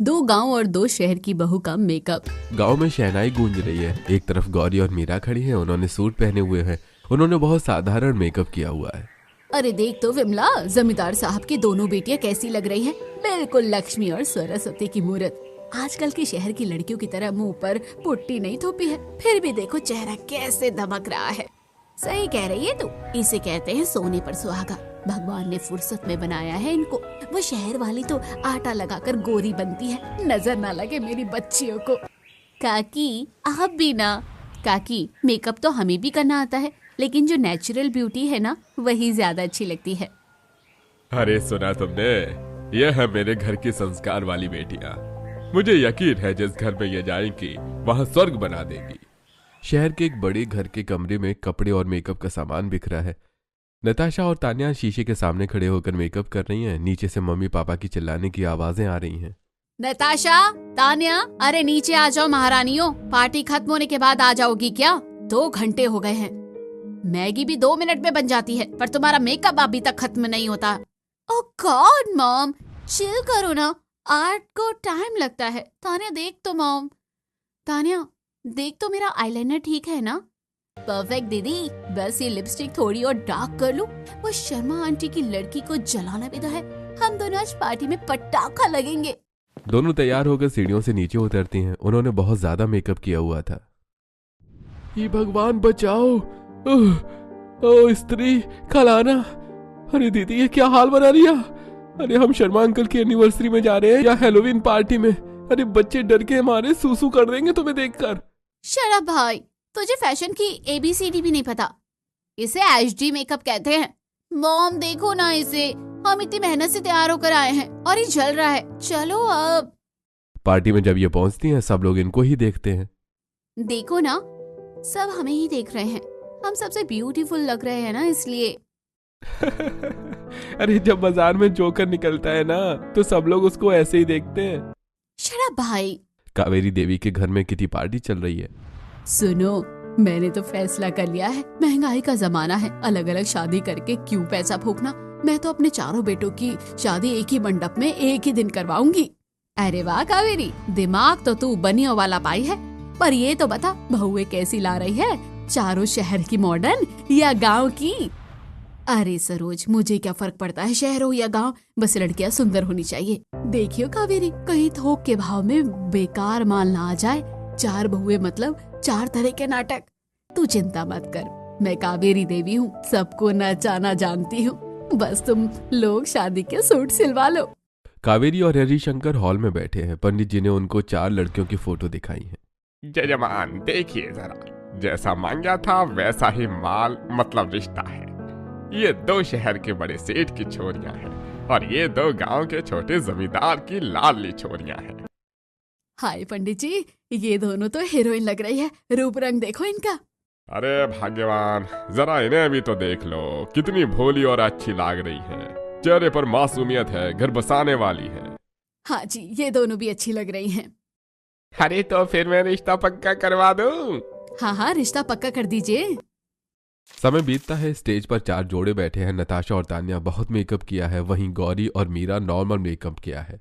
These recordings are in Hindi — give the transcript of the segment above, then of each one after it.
दो गांव और दो शहर की बहू का मेकअप। गांव में शहनाई गूंज रही है। एक तरफ गौरी और मीरा खड़ी हैं। उन्होंने सूट पहने हुए हैं। उन्होंने बहुत साधारण मेकअप किया हुआ है। अरे देख तो विमला, जमींदार साहब की दोनों बेटियां कैसी लग रही हैं। बिल्कुल लक्ष्मी और सरस्वती की मूरत। आजकल की शहर की लड़कियों की तरह मुंह पर पुट्टी नहीं थोपी है, फिर भी देखो चेहरा कैसे दमक रहा है। सही कह रही है तू, इसे कहते हैं सोने पर सुहागा। भगवान ने फुर्सत में बनाया है इनको। वो शहर वाली तो आटा लगाकर गोरी बनती है, नजर ना लगे मेरी बच्चियों को। काकी आप भी ना। काकी मेकअप तो हमें भी करना आता है, लेकिन जो नेचुरल ब्यूटी है ना वही ज्यादा अच्छी लगती है। अरे सुना तुमने, ये है मेरे घर की संस्कार वाली बेटियां। मुझे यकीन है जिस घर में ये जाएंगी वहाँ स्वर्ग बना देगी। शहर के एक बड़े घर के कमरे में कपड़े और मेकअप का सामान बिखरा है। नताशा और तान्या शीशे के सामने खड़े होकर मेकअप कर रही हैं। नीचे से मम्मी पापा की चिल्लाने की आवाजें आ रही हैं। नताशा, तान्या, अरे नीचे आ जाओ महारानियों। पार्टी खत्म होने के बाद आ जाओगी क्या? 2 घंटे हो गए हैं। मैगी भी 2 मिनट में बन जाती है, पर तुम्हारा मेकअप अभी तक खत्म नहीं होता। ओह गॉड मॉम, चिल करो ना, आर्ट को टाइम लगता है। तान्या देख तो मॉम, तान्या देख तो मेरा आईलाइनर ठीक है ना? परफेक्ट दीदी, बस ये लिपस्टिक थोड़ी और डार्क कर लूं। वो शर्मा आंटी की लड़की को जलाना भी तो है। हम दोनों आज पार्टी में पटाखा लगेंगे। दोनों तैयार होकर सीढ़ियों से नीचे उतरती हैं। उन्होंने बहुत ज्यादा मेकअप किया हुआ था। ये भगवान बचाओ, ओ स्त्री खलाना। अरे दीदी ये क्या हाल बना लिया। अरे हम शर्मा अंकल की एनिवर्सरी में जा रहे हैं या हैलोवीन पार्टी में। अरे बच्चे डर के मारे सूसू कर देंगे तुम्हें देखकर। शट अप भाई, तुझे फैशन की ABCD भी नहीं पता। इसे HD मेकअप कहते हैं। मॉम देखो ना इसे, हम इतनी मेहनत से तैयार होकर आए हैं और ये जल रहा है। चलो अब। पार्टी में जब ये पहुंचती हैं सब लोग इनको ही देखते हैं। देखो ना, सब हमें ही देख रहे हैं। हम सबसे ब्यूटीफुल लग रहे हैं ना, इसलिए। अरे जब बाजार में जोकर निकलता है ना तो सब लोग उसको ऐसे ही देखते हैं। शट अप भाई। कावेरी देवी के घर में किटी पार्टी चल रही है। सुनो, मैंने तो फैसला कर लिया है। महंगाई का जमाना है, अलग अलग शादी करके क्यों पैसा फूकना। मैं तो अपने चारों बेटों की शादी एक ही मंडप में एक ही दिन करवाऊंगी। अरे वाह कावेरी, दिमाग तो तू बनियों वाला पाई है। पर ये तो बता, बहुएं कैसी ला रही है? चारों शहर की मॉडर्न या गांव की? अरे सरोज, मुझे क्या फर्क पड़ता है शहर हो या गांव, बस लड़कियां सुंदर होनी चाहिए। देखियो कावेरी, कहीं थोक के भाव में बेकार माल ना आ जाए। 4 बहुएं मतलब 4 तरह के नाटक। तू चिंता मत कर, मैं कावेरी देवी हूँ, सबको नचाना जानती हूँ। बस तुम लोग शादी के सूट सिलवा लो। कावेरी और हरिशंकर हॉल में बैठे हैं। पंडित जी ने उनको 4 लड़कियों की फोटो दिखाई है। जजमान देखिए जरा, जैसा मांगा था वैसा ही माल मतलब रिश्ता है। ये 2 शहर के बड़े सेठ की छोरियां हैं और ये 2 गांव के छोटे जमींदार की लाडली छोरियां हैं। हाय पंडित जी, ये दोनों तो हीरोइन लग रही है। रूप रंग देखो इनका। अरे भाग्यवान, जरा इन्हें भी तो देख लो, कितनी भोली और अच्छी लाग रही है। चेहरे पर मासूमियत है, घर बसाने वाली है। हाँ जी, ये दोनों भी अच्छी लग रही हैं। अरे तो फिर मैं रिश्ता पक्का करवा दूं? हाँ हाँ, रिश्ता पक्का कर दीजिए। समय बीतता है। स्टेज पर 4 जोड़े बैठे हैं। नताशा और तान्या बहुत मेकअप किया है, वहीं गौरी और मीरा नॉर्मल मेकअप किया है।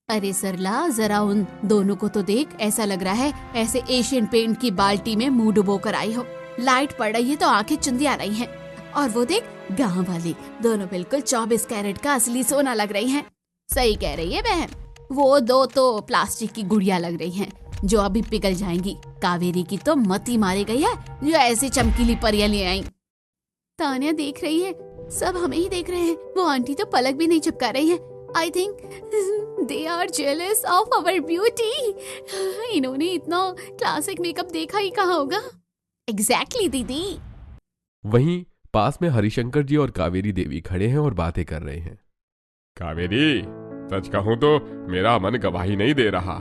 अरे सरला, जरा उन दोनों को तो देख, ऐसा लग रहा है ऐसे एशियन पेंट की बाल्टी में मुंह डुबो कर आई हो। लाइट पड़ रही है तो आंखें चुंदी आ रही हैं। और वो देख, गांव वाली दोनों बिल्कुल 24 कैरेट का असली सोना लग रही हैं। सही कह रही है बहन, वो 2 तो प्लास्टिक की गुड़िया लग रही हैं जो अभी पिघल जाएंगी। कावेरी की तो मती मारी गई है जो ऐसी चमकीली परियां ले आई। तान्या देख रही है, सब हमें ही देख रहे हैं। वो आंटी तो पलक भी नहीं चिपका रही है। I think they are jealous of our beauty. इन्होंने इतना क्लासिक मेकअप देखा ही कहाँ होगा। एग्जैक्टली दीदी। वहीं पास में हरिशंकर जी और कावेरी देवी खड़े हैं और बातें कर रहे हैं। कावेरी, सच कहूं तो मेरा मन गवाही नहीं दे रहा।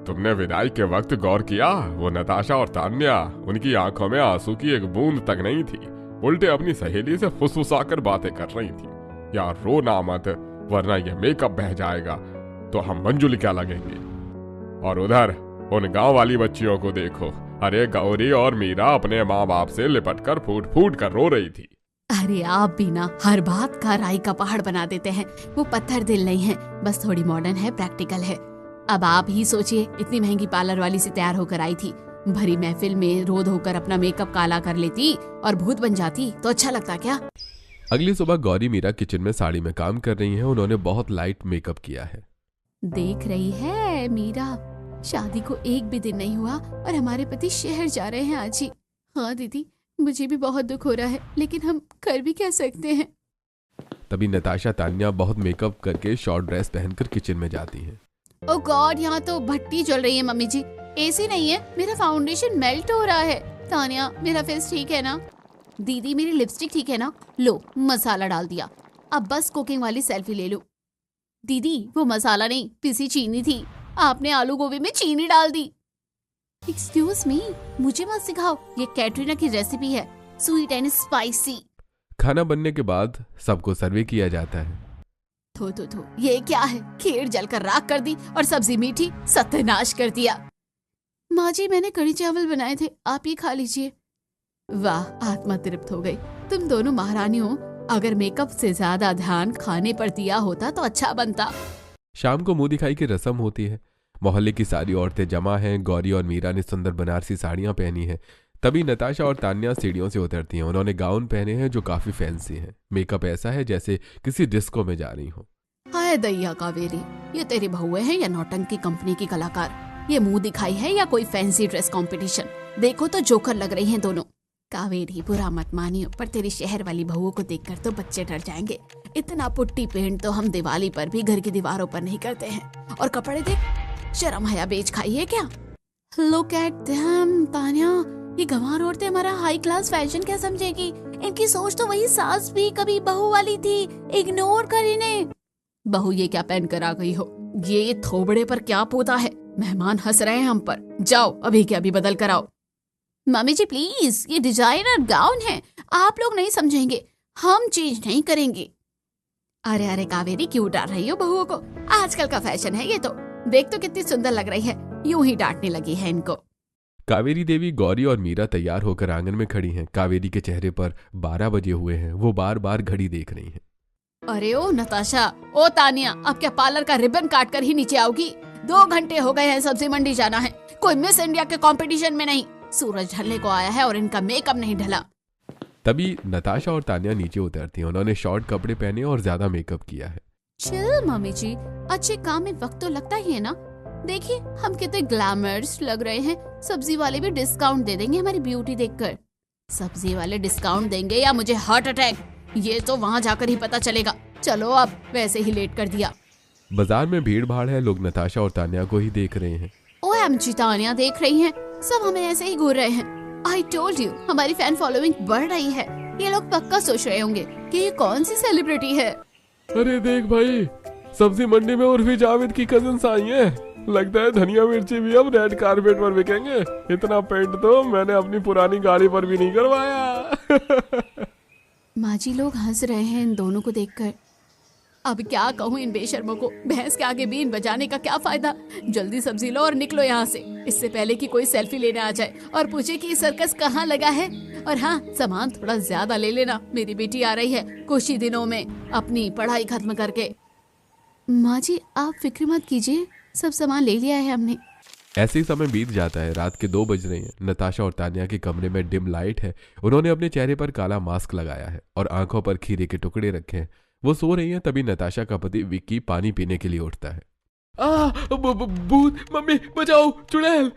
तुमने विदाई के वक्त गौर किया? वो नताशा और तान्या, उनकी आंखों में आंसू की एक बूंद तक नहीं थी। उल्टे अपनी सहेली से फुसफुसाकर बातें कर रही थी। यार रो ना मत, वरना ये मेकअप बह जाएगा तो हम मंजुल क्या लगेंगे। और उधर उन गांव वाली बच्चियों को देखो। अरे गौरी और मीरा अपने माँ बाप से लिपटकर फूट फूट कर रो रही थी। अरे आप भी ना हर बात का राई का पहाड़ बना देते हैं। वो पत्थर दिल नहीं है, बस थोड़ी मॉडर्न है, प्रैक्टिकल है। अब आप ही सोचिए, इतनी महंगी पार्लर वाली से तैयार होकर आई थी, भरी महफिल में रो धोकर अपना मेकअप काला कर लेती और भूत बन जाती तो अच्छा लगता क्या? अगली सुबह गौरी मीरा किचन में साड़ी में काम कर रही हैं। उन्होंने बहुत लाइट मेकअप किया है। देख रही है मीरा, शादी को एक भी दिन नहीं हुआ और हमारे पति शहर जा रहे हैं आज ही। हाँ दीदी, मुझे भी बहुत दुख हो रहा है, लेकिन हम कर भी क्या सकते हैं। तभी नताशा तान्या बहुत मेकअप करके शॉर्ट ड्रेस पहनकर किचन में जाती हैं। ओ गॉड, यहाँ तो भट्टी जल रही है मम्मी जी। एसी नहीं है, मेरा फाउंडेशन मेल्ट हो रहा है। तान्या, मेरा फेस ठीक है ना? दीदी, मेरी लिपस्टिक ठीक है ना? लो, मसाला डाल दिया। अब बस कुकिंग वाली सेल्फी ले लो। दीदी, वो मसाला नहीं, पिसी चीनी थी। आपने आलू गोभी में चीनी डाल दी। एक्सक्यूज मी, मुझे मत सिखाओ, ये कैटरीना की रेसिपी है, स्वीट एंड स्पाइसी। खाना बनने के बाद सबको सर्वे किया जाता है। थो, ये क्या है? खीर जलकर राख कर दी और सब्जी मीठी, सत्यानाश कर दिया। माँ जी, मैंने कढ़ी चावल बनाए थे, आप ये खा लीजिए। वाह, आत्मा तृप्त हो गई। तुम दोनों महारानी हो। अगर मेकअप से ज्यादा ध्यान खाने पर दिया होता तो अच्छा बनता। शाम को मुंह दिखाई की रस्म होती है। मोहल्ले की सारी औरतें जमा हैं। गौरी और मीरा ने सुंदर बनारसी साड़ियां पहनी हैं। तभी नताशा और तान्या सीढ़ियों से उतरती हैं। उन्होंने गाउन पहने हैं जो काफी फैंसी हैं। मेकअप ऐसा है जैसे किसी डिस्को में जा रही हो। हाय दैया कावेरी, ये तेरी बहुएं हैं या नौटंकी कंपनी की कलाकार? ये मुंह दिखाई है या कोई फैंसी ड्रेस कंपटीशन? देखो तो जोकर लग रही हैं दोनों। कावेरी, बुरा मत मानियो, पर तेरी शहर वाली बहुओं को देखकर तो बच्चे डर जाएंगे। इतना पुट्टी पेंट तो हम दिवाली पर भी घर की दीवारों पर नहीं करते हैं। और कपड़े देख, शर्म हया बेच खाई है क्या? लुक एट देम तान्या, ये गंवार औरतें हमारा हाई क्लास फैशन क्या समझेगी? इनकी सोच तो वही सास भी कभी बहू वाली थी, इग्नोर कर इन्हें। बहू, ये क्या पहन कर आ गई हो? ये थोबड़े पर क्या पोता है? मेहमान हंस रहे हैं हम पर। जाओ अभी के अभी बदल कर आओ। मम्मी जी प्लीज, ये डिजाइनर गाउन है, आप लोग नहीं समझेंगे, हम चेंज नहीं करेंगे। अरे कावेरी, क्यों डांट रही हो बहुओं को? आजकल का फैशन है ये तो। देख तो कितनी सुंदर लग रही है, यूं ही डांटने लगी है इनको। कावेरी देवी, गौरी और मीरा तैयार होकर आंगन में खड़ी हैं। कावेरी के चेहरे पर 12 बजे हुए हैं। वो बार बार घड़ी देख रही हैं। अरे ओ नताशा, ओ तानिया, अब क्या पार्लर का रिबन काट कर ही नीचे आओगी? 2 घंटे हो गए हैं, सब्जी मंडी जाना है, कोई मिस इंडिया के कंपटीशन में नहीं। सूरज ढलने को आया है और इनका मेकअप नहीं ढला। तभी नताशा और तान्या नीचे उतरती हैं। उन्होंने शॉर्ट कपड़े पहने और ज्यादा मेकअप किया है। चिल मम्मी जी, अच्छे काम में वक्त तो लगता ही है ना। देखिए हम कितने ग्लैमर्स लग रहे हैं। सब्जी वाले भी डिस्काउंट दे देंगे हमारी ब्यूटी देखकर। सब्जी वाले डिस्काउंट देंगे या मुझे हार्ट अटैक, ये तो वहाँ जाकर ही पता चलेगा। चलो अब, वैसे ही लेट कर दिया। बाजार में भीड़ भाड़ है। लोग नताशा और तान्या को ही देख रहे हैं। OMG, तान्या देख रही हैं, सब हमें ऐसे ही घूर रहे हैं। आई टोल्ड यू, हमारी फैन फॉलोइंग बढ़ रही है। ये लोग पक्का सोच रहे होंगे कि ये कौन सी सेलिब्रिटी है। अरे देख भाई, सब्जी मंडी में उर्फी जावेद की कजिन्स आई हैं। लगता है धनिया मिर्ची भी अब रेड कारपेट पर बिकेंगे। इतना पेंट तो मैंने अपनी पुरानी गाड़ी पर भी नहीं करवाया। माँ जी, लोग हंस रहे हैं इन दोनों को देखकर। अब क्या कहूँ इन बेशर्मों को, भैंस के आगे बीन बजाने का क्या फायदा। जल्दी सब्जी लो और निकलो यहाँ से, इससे पहले कि कोई सेल्फी लेने आ जाए और पूछे कि सर्कस कहाँ लगा है। और हाँ, सामान थोड़ा ज्यादा ले लेना, मेरी बेटी आ रही है कुछ ही दिनों में अपनी पढ़ाई खत्म करके। माँ जी, आप फिक्र मत कीजिए, सब सामान ले लिया है हमने। ऐसे ही समय बीत जाता है। रात के 2 बज रहे हैं। नताशा और तान्या के कमरे में डिम लाइट है। उन्होंने अपने चेहरे पर काला मास्क लगाया है और आंखों पर खीरे के टुकड़े रखे हैं। वो सो रही हैं। तभी नताशा का पति विक्की पानी पीने के लिए उठता है। भूत, मम्मी बचाओ, चुड़ैल।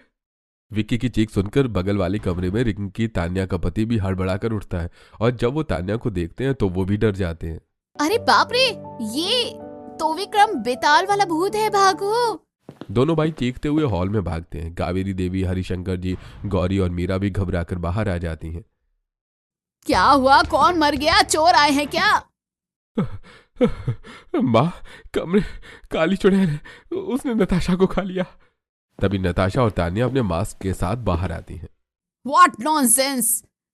विक्की की चीख सुनकर बगल वाले कमरे में रिंकी, तान्या का पति भी हड़बड़ाकर उठता है और जब वो तान्या को देखते हैं तो वो भी डर जाते हैं। अरे बाप रे, ये तो विक्रम बेताल वाला भूत है, भागो। दोनों भाई चीखते हुए हॉल में भागते हैं। कावेरी देवी, हरिशंकर जी, गौरी और मीरा भी घबराकर बाहर आ जाती हैं। क्या हुआ? कौन मर गया? चोर आए हैं क्या? माँ, कमरे काली चुड़ैल है, उसने नताशा को खा लिया। तभी नताशा और तान्या अपने मास्क के साथ बाहर आती हैं। What nonsense!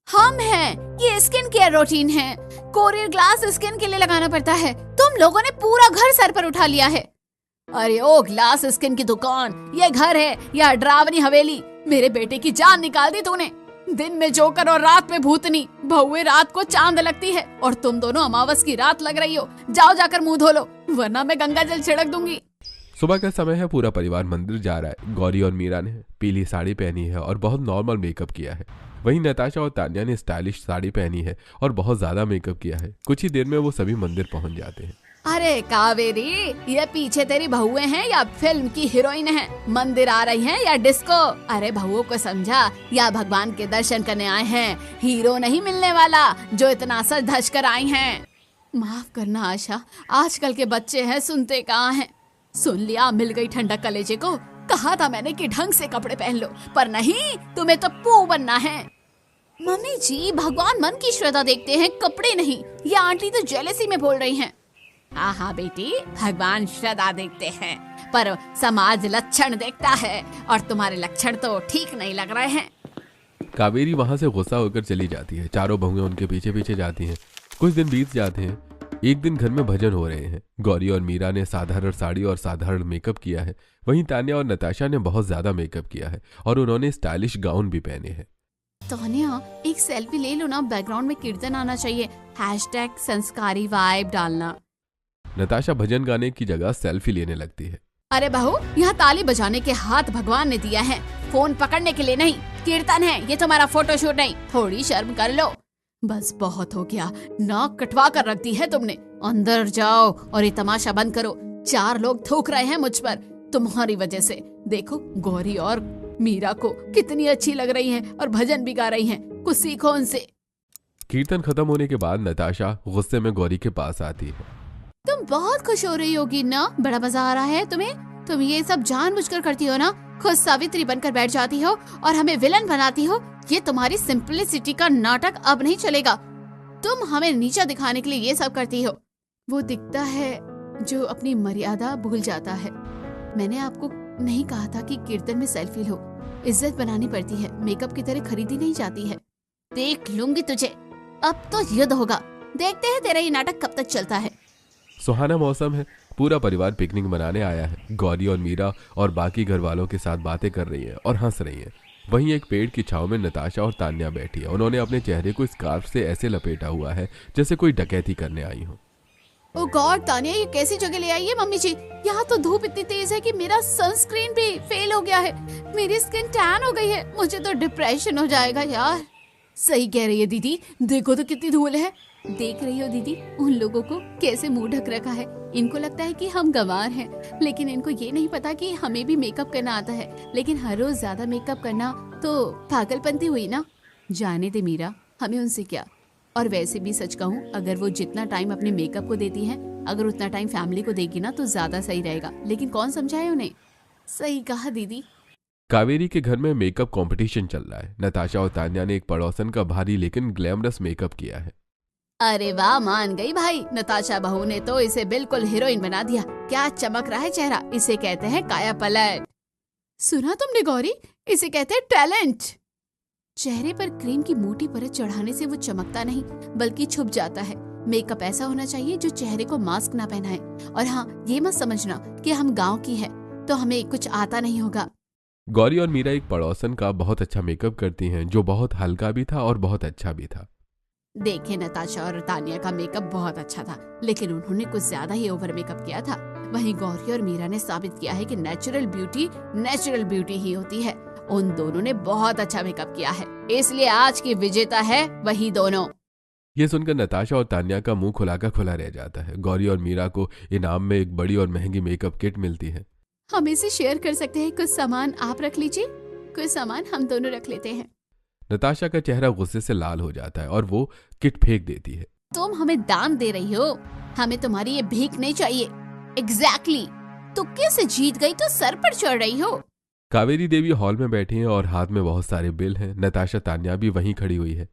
हम हैं, ये स्किन केयर रूटीन है, कोरियर ग्लास स्किन के लिए लगाना पड़ता है। तुम लोगों ने पूरा घर सर पर उठा लिया है। अरे ओ ग्लास स्किन की दुकान, ये घर है या डरावनी हवेली? मेरे बेटे की जान निकाल दी तूने। दिन में जोकर और रात में भूतनी। बहुए रात को चांद लगती है और तुम दोनों अमावस की रात लग रही हो। जाओ जाकर मुंह धो लो, वरना मैं गंगा जल छिड़क दूंगी। सुबह का समय है, पूरा परिवार मंदिर जा रहा है। गौरी और मीरा ने पीली साड़ी पहनी है और बहुत नॉर्मल मेकअप किया है। वहीं नताशा और तान्या ने स्टाइलिश साड़ी पहनी है और बहुत ज्यादा मेकअप किया है। कुछ ही देर में वो सभी मंदिर पहुंच जाते हैं। अरे कावेरी, ये पीछे तेरी बहुएं हैं या फिल्म की हीरोइन हैं? मंदिर आ रही हैं या डिस्को? अरे बहुओं को समझा, या भगवान के दर्शन करने आए हैं, हीरो नहीं मिलने वाला जो इतना सज धज कर आई हैं। माफ करना आशा, आजकल के बच्चे हैं, सुनते कहाँ हैं। सुन लिया, मिल गई ठंडक कलेजे को। कहा था मैंने कि ढंग से कपड़े पहन लो, पर नहीं, तुम्हें तो पू बनना है। मम्मी जी, भगवान मन की श्रद्धा देखते हैं, कपड़े नहीं। ये आंटी तो जेलसी में बोल रही हैं। हाँ हाँ बेटी, भगवान श्रद्धा देखते हैं, पर समाज लक्षण देखता है, और तुम्हारे लक्षण तो ठीक नहीं लग रहे हैं। कावेरी वहां से गुस्सा होकर चली जाती है। चारों बहुएं उनके पीछे पीछे जाती हैं। कुछ दिन बीत जाते हैं। एक दिन घर में भजन हो रहे हैं। गौरी और मीरा ने साधारण साड़ी और साधारण मेकअप किया है। वहीं तान्या और नताशा ने बहुत ज्यादा मेकअप किया है और उन्होंने स्टाइलिश गाउन भी पहने हैं। तान्या, एक सेल्फी ले लो ना, बैकग्राउंड में कीर्तन आना चाहिए, #संस्कारी वाइब डालना। नताशा भजन गाने की जगह सेल्फी लेने लगती है। अरे बहू, यहाँ ताली बजाने के हाथ भगवान ने दिया है, फोन पकड़ने के लिए नहीं। कीर्तन है, ये तुम्हारा फोटोशूट नहीं, थोड़ी शर्म कर लो। बस बहुत हो गया, नाक कटवा कर रख दी है तुमने। अंदर जाओ और ये तमाशा बंद करो। 4 लोग थूक रहे हैं मुझ पर तुम्हारी वजह से। देखो, गौरी और मीरा को कितनी अच्छी लग रही हैं और भजन भी गा रही हैं, कुछ सीखो उनसे। कीर्तन खत्म होने के बाद नताशा गुस्से में गौरी के पास आती है। तुम बहुत खुश हो रही होगी ना, बड़ा मजा आ रहा है तुम्हें। तुम ये सब जानबूझकर करती हो ना, खुद सावित्री बनकर बैठ जाती हो और हमें विलन बनाती हो। ये तुम्हारी सिंपलिसिटी का नाटक अब नहीं चलेगा। तुम हमें नीचा दिखाने के लिए ये सब करती हो। वो दिखता है जो अपनी मर्यादा भूल जाता है। मैंने आपको नहीं कहा था कि कीर्तन में सेल्फी लो, इज्जत बनानी पड़ती है, मेकअप की तरह खरीदी नहीं जाती है। देख लूंगी तुझे, अब तो युद्ध होगा। देखते हैं तेरा ये नाटक कब तक चलता है। सुहाना मौसम है, पूरा परिवार पिकनिक मनाने आया है। गौरी और मीरा और बाकी घर वालों के साथ बातें कर रही हैं और हंस रही हैं। वहीं एक पेड़ की छांव में नताशा और तान्या बैठी है। उन्होंने अपने चेहरे को स्कार्फ से ऐसे लपेटा हुआ है जैसे कोई डकैती करने आई हो। ओ गॉड तान्या, ये कैसी जगह ले आई है मम्मी जी? यहाँ तो धूप इतनी तेज है कि मेरा सनस्क्रीन भी फेल हो गया है। मेरी स्किन टैन हो गई है, मुझे तो डिप्रेशन हो जाएगा यार। सही कह रही है दीदी, देखो तो कितनी धूल है। देख रही हो दीदी, उन लोगों को कैसे मुंह ढक रखा है। इनको लगता है कि हम गंवार हैं, लेकिन इनको ये नहीं पता कि हमें भी मेकअप करना आता है। लेकिन हर रोज ज्यादा मेकअप करना तो पागलपंती हुई ना। जाने दे मीरा, हमें उनसे क्या। और वैसे भी सच कहूँ, अगर वो जितना टाइम अपने मेकअप को देती है, अगर उतना टाइम फैमिली को देगी ना तो ज्यादा सही रहेगा। लेकिन कौन समझाए उन्हें। सही कहा दीदी। कावेरी के घर में मेकअप कंपटीशन चल रहा है। नताशा और तान्या ने एक पड़ोसन का भारी लेकिन ग्लैमरस मेकअप किया है। अरे वाह, मान गई भाई। नताशा बहू ने तो इसे बिल्कुल हीरोइन बना दिया। क्या चमक रहा है चेहरा, इसे कहते हैं काया पलट। सुना तुमने गौरी, इसे कहते हैं टैलेंट। चेहरे पर क्रीम की मोटी परत चढ़ाने से वो चमकता नहीं बल्कि छुप जाता है। मेकअप ऐसा होना चाहिए जो चेहरे को मास्क ना पहनाए। और हाँ, ये मत समझना कि हम गाँव की है तो हमें कुछ आता नहीं होगा। गौरी और मीरा एक पड़ोसन का बहुत अच्छा मेकअप करती हैं, जो बहुत हल्का भी था और बहुत अच्छा भी था। देखे, नताशा और तान्या का मेकअप बहुत अच्छा था, लेकिन उन्होंने कुछ ज्यादा ही ओवर मेकअप किया था। वहीं गौरी और मीरा ने साबित किया है कि नेचुरल ब्यूटी ही होती है। उन दोनों ने बहुत अच्छा मेकअप किया है, इसलिए आज की विजेता है वही दोनों। ये सुनकर नताशा और तान्या का मुंह खुला का खुला रह जाता है। गौरी और मीरा को इनाम में एक बड़ी और महंगी मेकअप किट मिलती है। हम इसे शेयर कर सकते हैं, कुछ सामान आप रख लीजिए, कुछ सामान हम दोनों रख लेते हैं। नताशा का चेहरा गुस्से से लाल हो जाता है और वो किट फेंक देती है। तुम हमें दान दे रही हो, हमें तुम्हारी ये भीख नहीं चाहिए। एग्जैक्टली, तुक्के से जीत गई तो सर पर चढ़ रही हो। कावेरी देवी हॉल में बैठी हैं और हाथ में बहुत सारे बिल हैं। नताशा तान्या भी वहीं खड़ी हुई है।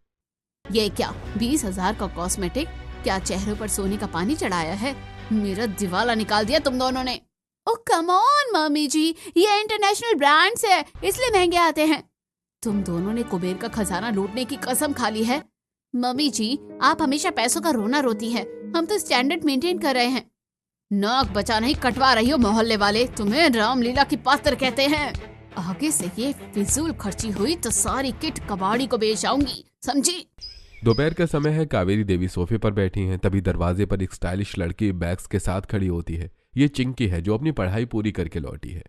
ये क्या 20,000 का कॉस्मेटिक? क्या चेहरों पर सोने का पानी चढ़ाया है? मेरा दिवाला निकाल दिया तुम दोनों ने। ओह कम ऑन मम्मी जी, ये इंटरनेशनल ब्रांड्स है, इसलिए महंगे आते हैं। तुम दोनों ने कुबेर का खजाना लूटने की कसम खा ली है। मम्मी जी, आप हमेशा पैसों का रोना रोती हैं, हम तो स्टैंडर्ड मेंटेन कर रहे हैं। नाक बचा नहीं कटवा रही हो मोहल्ले वाले, तुम्हें रामलीला की पात्र कहते हैं। आगे से ये फिजूल खर्ची हुई तो सारी किट कबाड़ी को बेच आऊंगी, समझी? दोपहर का समय है। कावेरी देवी सोफे पर बैठी हैं। तभी दरवाजे पर एक स्टाइलिश लड़की बैग्स के साथ खड़ी होती है। ये चिंकी है जो अपनी पढ़ाई पूरी करके लौटी है।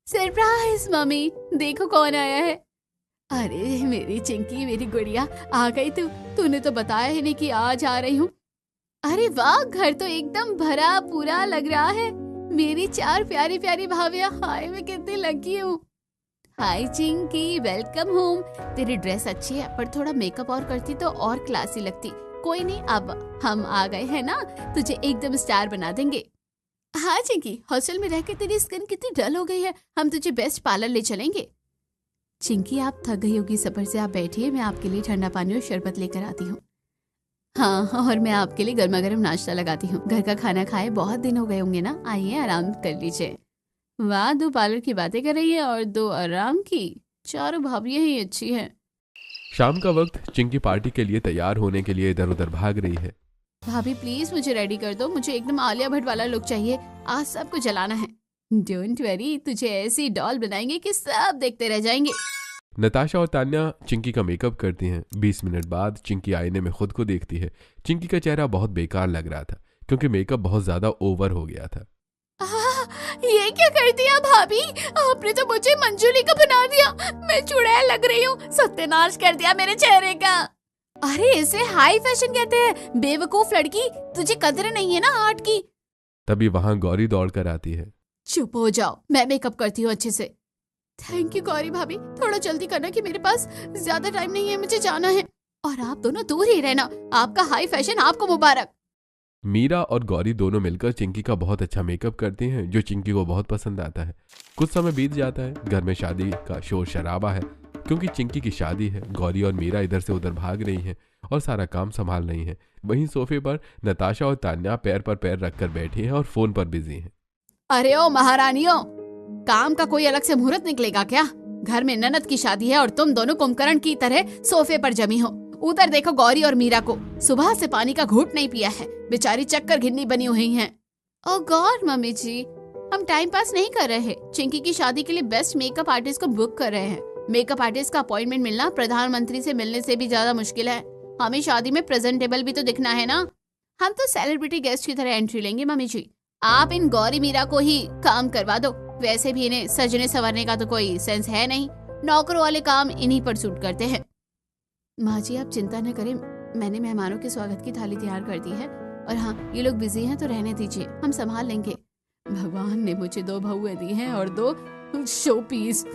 सरप्राइज मम्मी, देखो कौन आया है। अरे मेरी चिंकी, मेरी गुड़िया, आ गई तू। तूने तो बताया ही नहीं कि आज आ रही हूँ। अरे वाह, घर तो एकदम भरा पूरा लग रहा है। मेरी 4 प्यारी प्यारी भाभियाँ, हाय मैं कितनी लकी हूँ। हाय चिंकी, वेलकम होम। तेरी ड्रेस अच्छी है पर थोड़ा मेकअप और करती तो और क्लासी लगती। कोई नहीं, अब हम आ गए हैं ना, तुझे एकदम स्टार बना देंगे। हाँ चिंकी, हॉस्टल में रहकर तेरी स्किन कितनी डल हो गई है, हम तुझे बेस्ट पार्लर ले चलेंगे। चिंकी आप थक गई होगी सफर से, आप बैठिए, मैं आपके लिए ठंडा पानी और शरबत लेकर आती हूँ। हाँ, और मैं आपके लिए गर्मा गर्म नाश्ता लगाती हूँ। घर का खाना खाए बहुत दिन हो गए होंगे ना, आइए आराम कर लीजिए। वाह, 2 पार्लर की बातें कर रही है और 2 आराम की। चारों भाभियाँ ही अच्छी हैं। शाम का वक्त, चिंकी पार्टी के लिए तैयार होने के लिए इधर उधर भाग रही है। भाभी प्लीज मुझे रेडी कर दो, मुझे एकदम आलिया भट्ट वाला लुक चाहिए, आज सबको जलाना है। डोंट वरी, तुझे ऐसी डॉल बनाएंगे कि सब देखते रह जाएंगे। नताशा और तान्या चिंकी का मेकअप करती हैं। 20 मिनट बाद चिंकी आईने में खुद को देखती है। चिंकी का चेहरा बहुत बेकार लग रहा था क्योंकि मेकअप बहुत ज्यादा ओवर हो गया था। ये क्या कर दिया भाभी, आपने तो मुझे मंजूलिका बना दिया। मैं चुड़ैल लग रही हूँ, सत्यानाश कर दिया मेरे चेहरे का। अरे इसे हाई फैशन कहते हैं, बेवकूफ लड़की, तुझे कदर नहीं है ना आर्ट की। तभी वहां गौरी दौड़ कर आती है। चुप हो जाओ, मैं मेकअप करती हूँ अच्छे से। थैंक यू गौरी भाभी, थोड़ा जल्दी करना कि मेरे पास ज्यादा टाइम नहीं है, मुझे जाना है। और आप दोनों दूर ही रहना, आपका हाई फैशन आपको मुबारक। मीरा और गौरी दोनों मिलकर चिंकी का बहुत अच्छा मेकअप करती हैं, जो चिंकी को बहुत पसंद आता है। कुछ समय बीत जाता है। घर में शादी का शोर शराबा है क्योंकि चिंकी की शादी है। गौरी और मीरा इधर से उधर भाग रही हैं और सारा काम संभाल रही हैं। वहीं सोफे पर नताशा और तान्या पैर पर पैर रखकर बैठी हैं और फोन पर बिजी हैं। अरे ओ महारानियों, काम का कोई अलग से मुहूर्त निकलेगा क्या? घर में ननद की शादी है और तुम दोनों कुंभकर्ण की तरह सोफे पर जमी हो। उधर देखो गौरी और मीरा को, सुबह से पानी का घूंट नहीं पिया है, बेचारी चक्कर घिन्नी बनी हुई हैं। ओ गॉड मम्मी जी, हम टाइम पास नहीं कर रहे, चिंकी की शादी के लिए बेस्ट मेकअप आर्टिस्ट को बुक कर रहे हैं। मेकअप आर्टिस्ट का अपॉइंटमेंट मिलना प्रधानमंत्री से मिलने से भी ज्यादा मुश्किल है। हमें शादी में प्रेजेंटेबल भी तो दिखना है ना। हम तो सेलिब्रिटी गेस्ट की तरह एंट्री लेंगे मम्मी जी, आप इन गौरी मीरा को ही काम करवा दो। वैसे भी इन्हें सजने संवरने का तो कोई सेंस है नहीं, नौकरों वाले काम इन्हीं पर सूट करते हैं। माँ जी आप चिंता न करें, मैंने मेहमानों के स्वागत की थाली तैयार कर दी है। और हाँ, ये लोग बिजी हैं तो रहने दीजिए, हम संभाल लेंगे। भगवान ने मुझे 2 बहुएं दी हैं और 2 शो पीस।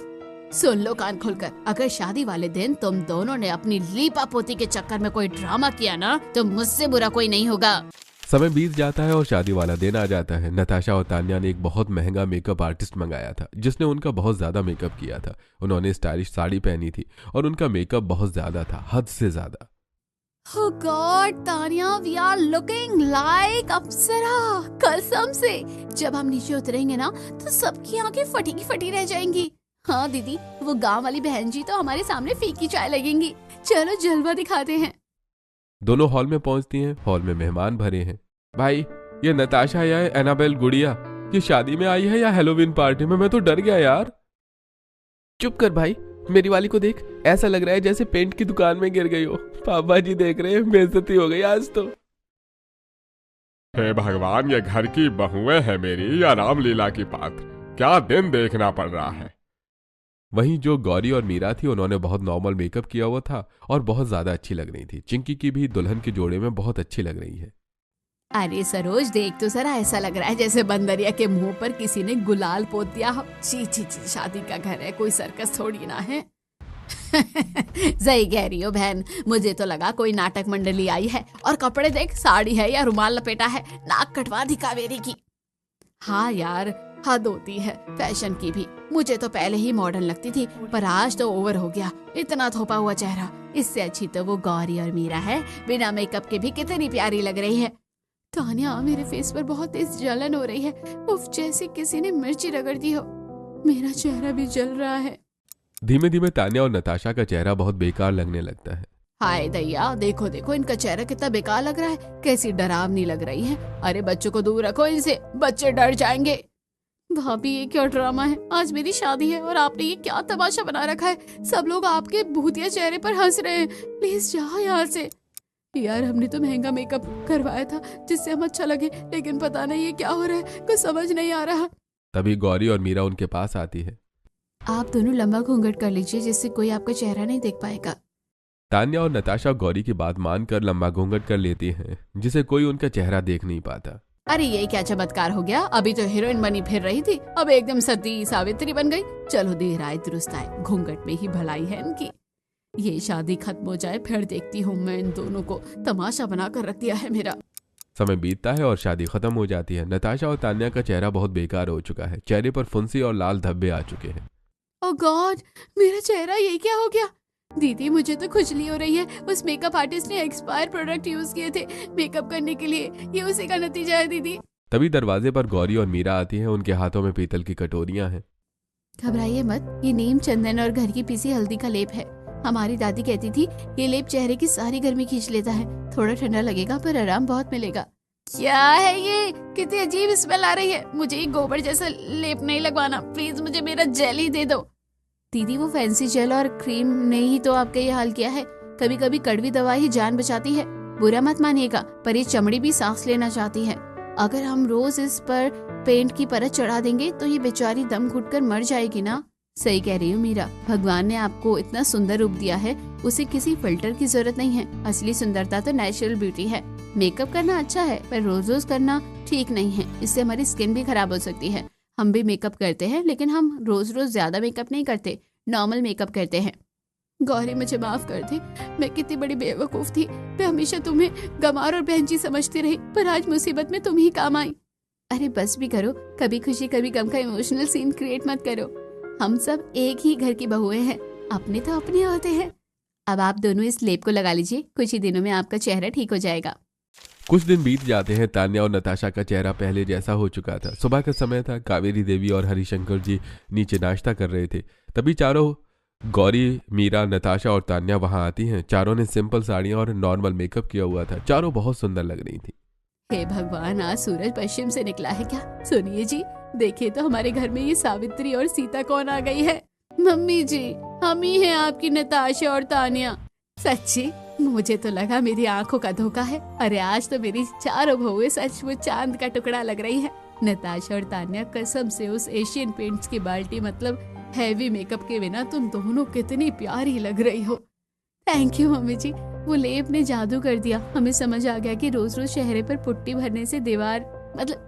सुन लो कान खोलकर, अगर शादी वाले दिन तुम दोनों ने अपनी लीपा पोती के चक्कर में कोई ड्रामा किया ना, तो मुझसे बुरा कोई नहीं होगा। समय बीत जाता है और शादी वाला दिन आ जाता है। नताशा और तान्या ने एक बहुत महंगा मेकअप आर्टिस्ट मंगाया था जिसने उनका बहुत ज्यादा मेकअप किया था। उन्होंने स्टाइलिश साड़ी पहनी थी और उनका मेकअप बहुत ज्यादा था, हद से ज्यादा। Oh God, Tanya, we are looking like अप्सरा, कसम से। जब हम नीचे उतरेंगे ना तो सबकी आंखें फटी की फटी रह जाएंगी। हाँ दीदी, वो गांव वाली बहन जी तो हमारे सामने फीकी चाय लगेंगी। चलो जलवा दिखाते हैं। दोनों हॉल में पहुंचती हैं। हॉल में मेहमान भरे हैं। भाई, ये नताशा या एनाबेल गुड़िया, ये शादी में आई है या हेलोवीन पार्टी में? मैं तो डर गया यार। चुप कर भाई, मेरी वाली को देख, ऐसा लग रहा है जैसे पेंट की दुकान में गिर गई हो। पापा जी देख रहे हैं, बेइज्जती हो गई आज तो। हे भगवान, ये घर की बहुएं है मेरी या रामलीला की पात्र, क्या दिन देखना पड़ रहा है। वहीं जो गौरी और मीरा थी, उन्होंने बहुत नॉर्मल मेकअप किया हुआ था और बहुत ज्यादा अच्छी लग रही थी। चिंकी की भी दुल्हन के जोड़े में बहुत अच्छी लग रही है। अरे सरोज देख तो सरा, ऐसा लग रहा है जैसे बंदरिया के मुंह पर किसी ने गुलाल पोत दिया हो। ची ची ची, शादी का घर है, कोई सर्कस थोड़ी ना है। सही कह रही हो बहन, मुझे तो लगा कोई नाटक मंडली आई है। और कपड़े देख, साड़ी है या रुमाल लपेटा है, नाक कटवा दी कावेरी की। हाँ यार, हद होती है फैशन की भी। मुझे तो पहले ही मॉडर्न लगती थी, पर आज तो ओवर हो गया। इतना थोपा हुआ चेहरा, इससे अच्छी तो वो गौरी और मीरा है, बिना मेकअप के भी कितनी प्यारी लग रही है। तान्या, मेरे फेस पर बहुत तेज जलन हो रही है, उफ, जैसे किसी ने मिर्ची रगड़ दी हो। मेरा चेहरा भी जल रहा है। धीमे धीमे तान्या और नताशा का चेहरा बहुत बेकार लगने लगता है। हाय दैया, देखो देखो इनका चेहरा कितना बेकार लग रहा है, कैसी डरावनी लग रही है। अरे बच्चों को दूर रखो इनसे, बच्चे डर जाएंगे। भाभी ये क्या ड्रामा है, आज मेरी शादी है और आपने ये क्या तमाशा बना रखा है। सब लोग आपके भूतिया चेहरे पर हंस रहे हैं, प्लीज जाओ यहाँ से। यार हमने तो महंगा मेकअप करवाया था जिससे हम अच्छा लगे, लेकिन पता नहीं ये क्या हो रहा है, कुछ समझ नहीं आ रहा। तभी गौरी और मीरा उनके पास आती है। आप दोनों लंबा घूंघट कर लीजिए जिससे कोई आपका चेहरा नहीं देख पाएगा। तान्या और नताशा गौरी की बात मानकर लंबा घूंघट कर लेती हैं, जिसे कोई उनका चेहरा देख नहीं पाता। अरे ये क्या चमत्कार हो गया, अभी तो हीरोइन बनी फिर रही थी, अब एकदम सती सावित्री बन गई। चलो देर आए दुरुस्त आए, घूंघट में ही भलाई है इनकी। ये शादी खत्म हो जाए फिर देखती हूँ मैं इन दोनों को, तमाशा बना कर रख दिया है मेरा। समय बीतता है और शादी खत्म हो जाती है। नताशा और तान्या का चेहरा बहुत बेकार हो चुका है, चेहरे पर फुंसी और लाल धब्बे आ चुके हैं। ओह गॉड, मेरा चेहरा ये क्या हो गया? दीदी मुझे तो खुजली हो रही है, उस मेकअप आर्टिस्ट ने एक्सपायर प्रोडक्ट यूज किए थे मेकअप करने के लिए, ये उसी का नतीजा है दीदी। तभी दरवाजे पर गौरी और मीरा आती हैं, उनके हाथों में पीतल की कटोरियां हैं। घबराइए मत, ये नीम चंदन और घर की पीसी हल्दी का लेप है। हमारी दादी कहती थी ये लेप चेहरे की सारी गर्मी खींच लेता है, थोड़ा ठंडा लगेगा पर आराम बहुत मिलेगा। क्या है ये, कितनी अजीब स्मेल आ रही है, मुझे ये गोबर जैसा लेप नहीं लगवाना, प्लीज मुझे मेरा जेल ही दे दो। दीदी वो फैंसी जेल और क्रीम ने ही तो आपका ये हाल किया है, कभी कभी कड़वी दवा ही जान बचाती है, बुरा मत मानिएगा, पर ये चमड़ी भी सांस लेना चाहती है। अगर हम रोज इस पर पेंट की परत चढ़ा देंगे तो ये बेचारी दम घुटकर मर जाएगी ना। सही कह रही हूँ मीरा, भगवान ने आपको इतना सुंदर रूप दिया है, उसे किसी फिल्टर की जरूरत नहीं है। असली सुंदरता तो नेचुरल ब्यूटी है। मेकअप करना अच्छा है पर रोज रोज करना ठीक नहीं है, इससे हमारी स्किन भी खराब हो सकती है। हम भी मेकअप करते हैं लेकिन हम रोज रोज ज्यादा मेकअप नहीं करते, नॉर्मल मेकअप करते हैं। गौरी मुझे माफ कर दे, मैं कितनी बड़ी बेवकूफ थी, मैं हमेशा तुम्हें गंवार और बहन जी समझती रही, पर आज मुसीबत में तुम ही काम आई। अरे बस भी करो, कभी खुशी कभी गम का इमोशनल सीन क्रिएट मत करो। हम सब एक ही घर की बहुएं हैं, अपने तो अपने होते हैं। अब आप दोनों इस लेप को लगा लीजिए, कुछ ही दिनों में आपका चेहरा ठीक हो जाएगा। कुछ दिन बीत जाते हैं। तान्या और नताशा का चेहरा पहले जैसा हो चुका था। सुबह का समय था, कावेरी देवी और हरिशंकर जी नीचे नाश्ता कर रहे थे। तभी चारों, गौरी, मीरा, नताशा और तान्या वहां आती हैं। चारों ने सिंपल साड़ियां और नॉर्मल मेकअप किया हुआ था। चारों बहुत सुंदर लग रही थी। हे भगवान, आज सूरज पश्चिम से निकला है क्या? सुनिए जी, देखिए तो हमारे घर में ये सावित्री और सीता कौन आ गई है। मम्मी जी, हम ही हैं आपकी नताशा और तान्या। सच्ची, मुझे तो लगा मेरी आंखों का धोखा है। अरे आज तो मेरी चारों बहुएं सचमुच चांद का टुकड़ा लग रही है। नताशा और तान्या, कसम से उस एशियन पेंट्स की बाल्टी मतलब हैवी मेकअप के बिना तुम दोनों कितनी प्यारी लग रही हो। थैंक यू मम्मी जी, वो लेप ने जादू कर दिया। हमें समझ आ गया कि रोज रोज चेहरे पर पुट्टी भरने से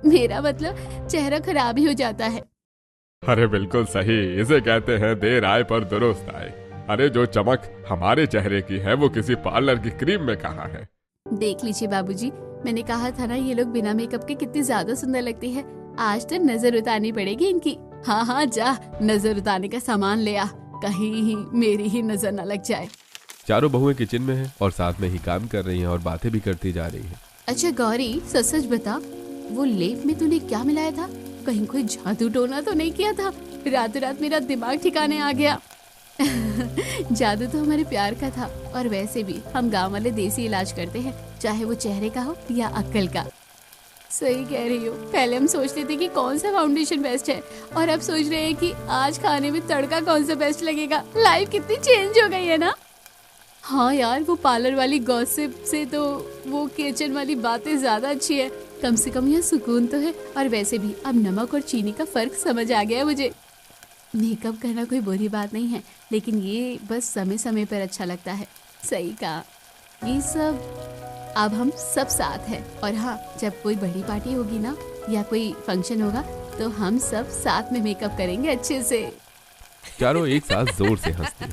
मेरा मतलब चेहरा खराब ही हो जाता है। अरे बिल्कुल सही, इसे कहते हैं देर आए पर दुरुस्त आए। अरे जो चमक हमारे चेहरे की है वो किसी पार्लर की क्रीम में कहाँ है। देख लीजिए बाबूजी, मैंने कहा था ना ये लोग बिना मेकअप के कितनी ज्यादा सुंदर लगती है। आज तो नजर उतारनी पड़ेगी इनकी। हाँ हाँ जा, नजर उतारने का सामान ले आ, कहीं मेरी ही नजर न लग जाए। चारों बहुएं किचन में हैं और साथ में ही काम कर रही हैं और बातें भी करती जा रही हैं। अच्छा गौरी, सच सच बता, वो लेप में तूने क्या मिलाया था? कहीं कोई जादू टोना तो नहीं किया था? रातों रात मेरा दिमाग ठिकाने आ गया। जादू तो हमारे प्यार का था, और वैसे भी हम गांव वाले देसी इलाज करते हैं, चाहे वो चेहरे का हो या अक्ल का। सही कह रही हो, पहले हम सोचते थे कि कौन सा फाउंडेशन बेस्ट है, और अब सोच रहे हैं कि आज खाने में तड़का कौन सा बेस्ट लगेगा। लाइफ कितनी चेंज हो गई है ना। हाँ यार, वो पार्लर वाली गॉसिप से तो वो किचन वाली बातें ज्यादा अच्छी है। कम से कम यहाँ सुकून तो है, और वैसे भी अब नमक और चीनी का फर्क समझ आ गया है मुझे। मेकअप करना कोई बुरी बात नहीं है, लेकिन ये बस समय समय पर अच्छा लगता है। सही कहा। ये सब अब हम सब साथ हैं, और हाँ, जब कोई बड़ी पार्टी होगी ना या कोई फंक्शन होगा तो हम सब साथ में मेकअप करेंगे अच्छे से। चारों एक साथ जोर से हंसती हैं।